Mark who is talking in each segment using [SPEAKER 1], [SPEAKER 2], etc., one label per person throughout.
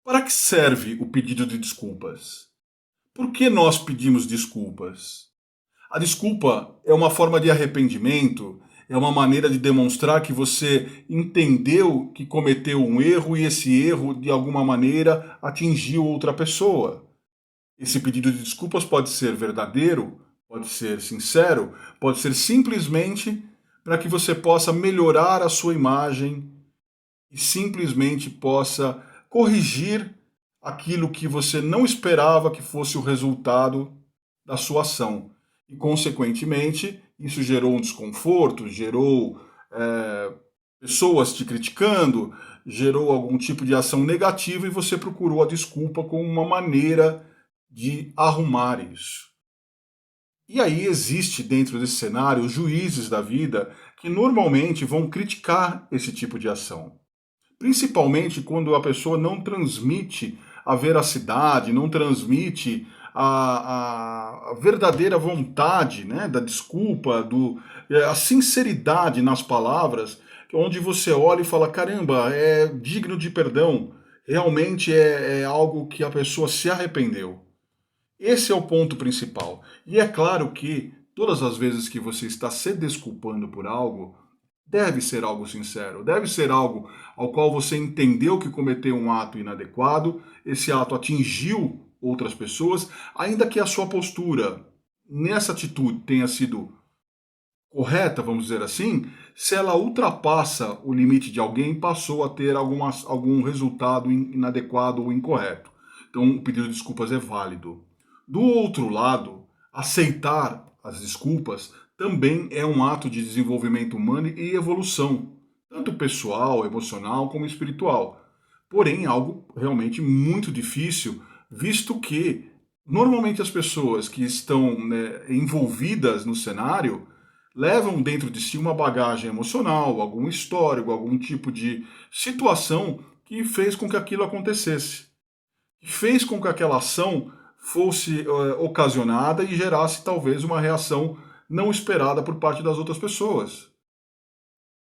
[SPEAKER 1] Para que serve o pedido de desculpas? Por que nós pedimos desculpas? A desculpa é uma forma de arrependimento, é uma maneira de demonstrar que você entendeu que cometeu um erro e esse erro, de alguma maneira, atingiu outra pessoa. Esse pedido de desculpas pode ser verdadeiro, pode ser sincero, pode ser simplesmente para que você possa melhorar a sua imagem e simplesmente possa corrigir aquilo que você não esperava que fosse o resultado da sua ação. E, consequentemente, isso gerou um desconforto, gerou pessoas te criticando, gerou algum tipo de ação negativa e você procurou a desculpa como uma maneira de arrumar isso. E aí existe dentro desse cenário os juízes da vida que normalmente vão criticar esse tipo de ação. Principalmente quando a pessoa não transmite a veracidade, não transmite a verdadeira vontade, né, da desculpa, a sinceridade nas palavras, onde você olha e fala, caramba, é digno de perdão, realmente é algo que a pessoa se arrependeu. Esse é o ponto principal. E é claro que todas as vezes que você está se desculpando por algo, deve ser algo sincero, deve ser algo ao qual você entendeu que cometeu um ato inadequado, esse ato atingiu outras pessoas, ainda que a sua postura nessa atitude tenha sido correta, vamos dizer assim, se ela ultrapassa o limite de alguém, passou a ter algum resultado inadequado ou incorreto. Então, o pedido de desculpas é válido. Do outro lado, aceitar as desculpas também é um ato de desenvolvimento humano e evolução, tanto pessoal, emocional como espiritual. Porém, algo realmente muito difícil, visto que normalmente as pessoas que estão, né, envolvidas no cenário levam dentro de si uma bagagem emocional, algum histórico, algum tipo de situação que fez com que aquilo acontecesse, que fez com que aquela ação fosse ocasionada e gerasse talvez uma reação não esperada por parte das outras pessoas.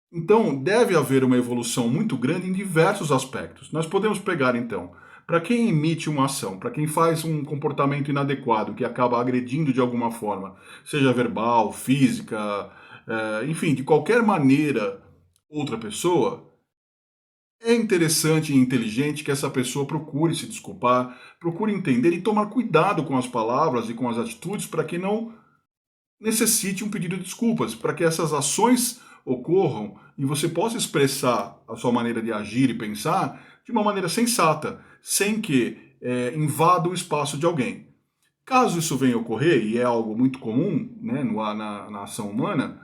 [SPEAKER 1] Então, deve haver uma evolução muito grande em diversos aspectos. Nós podemos pegar, então, para quem emite uma ação, para quem faz um comportamento inadequado que acaba agredindo de alguma forma, seja verbal, física, enfim, de qualquer maneira, outra pessoa, é interessante e inteligente que essa pessoa procure se desculpar, procure entender e tomar cuidado com as palavras e com as atitudes para que não necessite um pedido de desculpas, para que essas ações ocorram e você possa expressar a sua maneira de agir e pensar de uma maneira sensata, sem que invada o espaço de alguém. Caso isso venha a ocorrer, e é algo muito comum, né, na ação humana,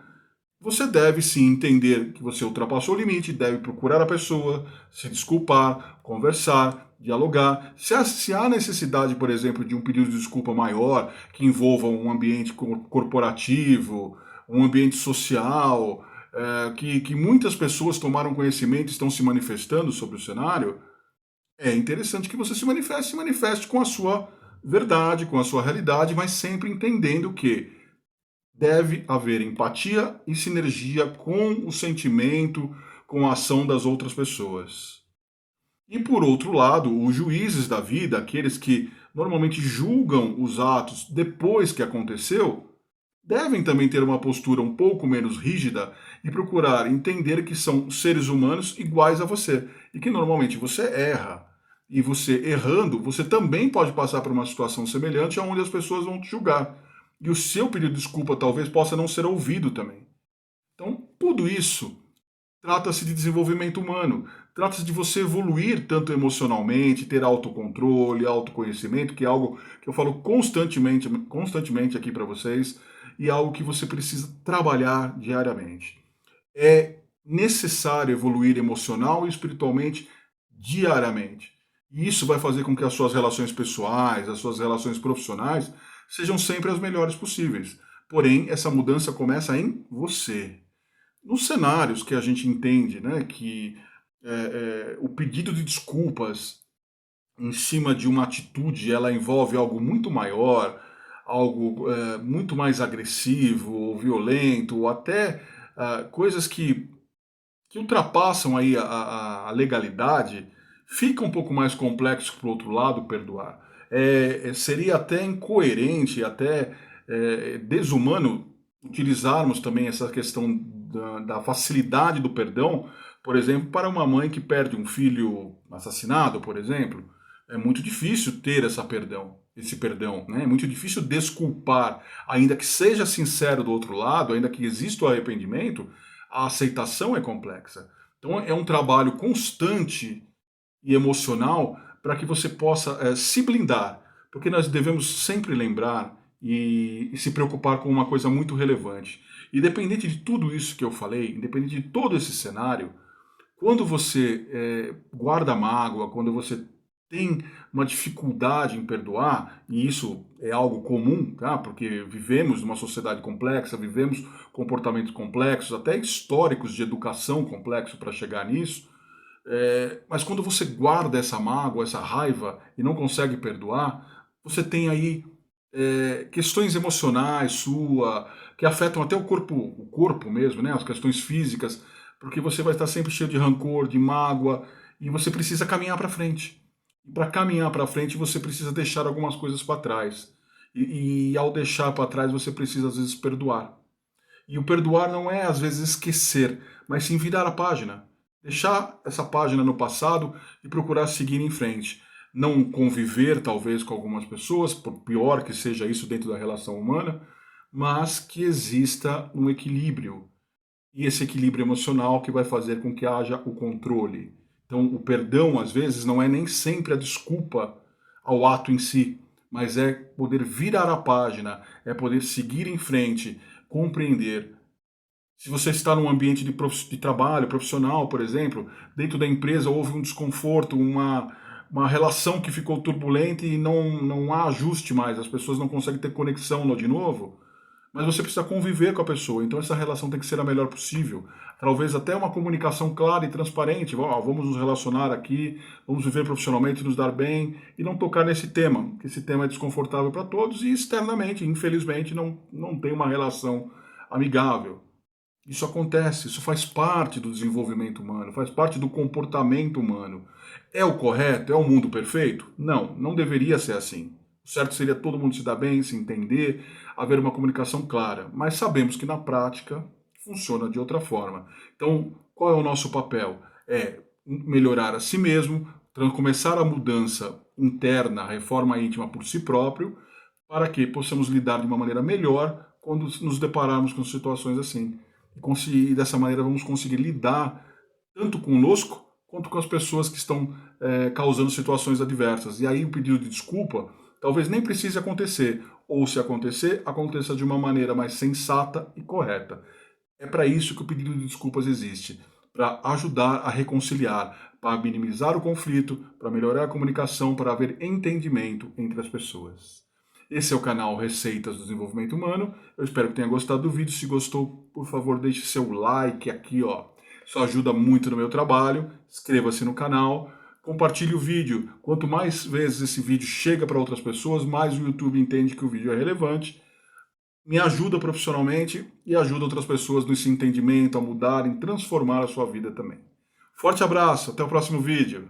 [SPEAKER 1] você deve sim entender que você ultrapassou o limite, deve procurar a pessoa, se desculpar, conversar, dialogar. Se há necessidade, por exemplo, de um pedido de desculpa maior, que envolva um ambiente corporativo, um ambiente social, que muitas pessoas tomaram conhecimento e estão se manifestando sobre o cenário, é interessante que você se manifeste com a sua verdade, com a sua realidade, mas sempre entendendo que deve haver empatia e sinergia com o sentimento, com a ação das outras pessoas. E por outro lado, os juízes da vida, aqueles que normalmente julgam os atos depois que aconteceu, devem também ter uma postura um pouco menos rígida e procurar entender que são seres humanos iguais a você e que normalmente você erra. E você errando, você também pode passar por uma situação semelhante onde as pessoas vão te julgar. E o seu pedido de desculpa talvez possa não ser ouvido também. Então, tudo isso trata-se de desenvolvimento humano. Trata-se de você evoluir tanto emocionalmente, ter autocontrole, autoconhecimento, que é algo que eu falo constantemente aqui para vocês, e é algo que você precisa trabalhar diariamente. É necessário evoluir emocional e espiritualmente diariamente. E isso vai fazer com que as suas relações pessoais, as suas relações profissionais sejam sempre as melhores possíveis. Porém, essa mudança começa em você. Nos cenários que a gente entende, né, que o pedido de desculpas em cima de uma atitude, ela envolve algo muito maior, algo muito mais agressivo, ou violento, ou até coisas que ultrapassam aí a legalidade, Fica um pouco mais complexo para o outro lado perdoar. Seria até incoerente, até desumano utilizarmos também essa questão da facilidade do perdão, por exemplo, para uma mãe que perde um filho assassinado, por exemplo. É muito difícil ter esse perdão, né? É muito difícil desculpar, ainda que seja sincero do outro lado, ainda que exista o arrependimento, a aceitação é complexa. Então é um trabalho constante e emocional para que você possa se blindar, porque nós devemos sempre lembrar e se preocupar com uma coisa muito relevante. Independente de tudo isso que eu falei, independente de todo esse cenário, quando você guarda mágoa, quando você tem uma dificuldade em perdoar, e isso é algo comum, tá? Porque vivemos numa sociedade complexa, vivemos comportamentos complexos, até históricos de educação complexo para chegar nisso, mas quando você guarda essa mágoa, essa raiva e não consegue perdoar, você tem aí questões emocionais sua que afetam até o corpo mesmo, né? As questões físicas, porque você vai estar sempre cheio de rancor, de mágoa e você precisa caminhar para frente. E para caminhar para frente você precisa deixar algumas coisas para trás. E ao deixar para trás você precisa às vezes perdoar. E o perdoar não é às vezes esquecer, mas sim virar a página. Deixar essa página no passado e procurar seguir em frente. Não conviver, talvez, com algumas pessoas, por pior que seja isso dentro da relação humana, mas que exista um equilíbrio. E esse equilíbrio emocional que vai fazer com que haja o controle. Então, o perdão, às vezes, não é nem sempre a desculpa ao ato em si, mas é poder virar a página, é poder seguir em frente, compreender. Se você está num ambiente de trabalho profissional, por exemplo, dentro da empresa houve um desconforto, uma relação que ficou turbulenta e não há ajuste mais, as pessoas não conseguem ter conexão de novo, mas você precisa conviver com a pessoa, então essa relação tem que ser a melhor possível. Talvez até uma comunicação clara e transparente, vamos nos relacionar aqui, vamos viver profissionalmente, nos dar bem, e não tocar nesse tema, que esse tema é desconfortável para todos e externamente, infelizmente, não tem uma relação amigável. Isso acontece, isso faz parte do desenvolvimento humano, faz parte do comportamento humano. É o correto? É o mundo perfeito? Não, não deveria ser assim. O certo seria todo mundo se dar bem, se entender, haver uma comunicação clara. Mas sabemos que na prática funciona de outra forma. Então, qual é o nosso papel? É melhorar a si mesmo, começar a mudança interna, a reforma íntima por si próprio, para que possamos lidar de uma maneira melhor quando nos depararmos com situações assim. E dessa maneira vamos conseguir lidar tanto conosco quanto com as pessoas que estão causando situações adversas. E aí o pedido de desculpa talvez nem precise acontecer, ou se acontecer, aconteça de uma maneira mais sensata e correta. É para isso que o pedido de desculpas existe, para ajudar a reconciliar, para minimizar o conflito, para melhorar a comunicação, para haver entendimento entre as pessoas. Esse é o canal Receitas do Desenvolvimento Humano. Eu espero que tenha gostado do vídeo. Se gostou, por favor, deixe seu like aqui, ó. Isso ajuda muito no meu trabalho. Inscreva-se no canal. Compartilhe o vídeo. Quanto mais vezes esse vídeo chega para outras pessoas, mais o YouTube entende que o vídeo é relevante. Me ajuda profissionalmente e ajuda outras pessoas nesse entendimento, a mudarem, transformar a sua vida também. Forte abraço, até o próximo vídeo.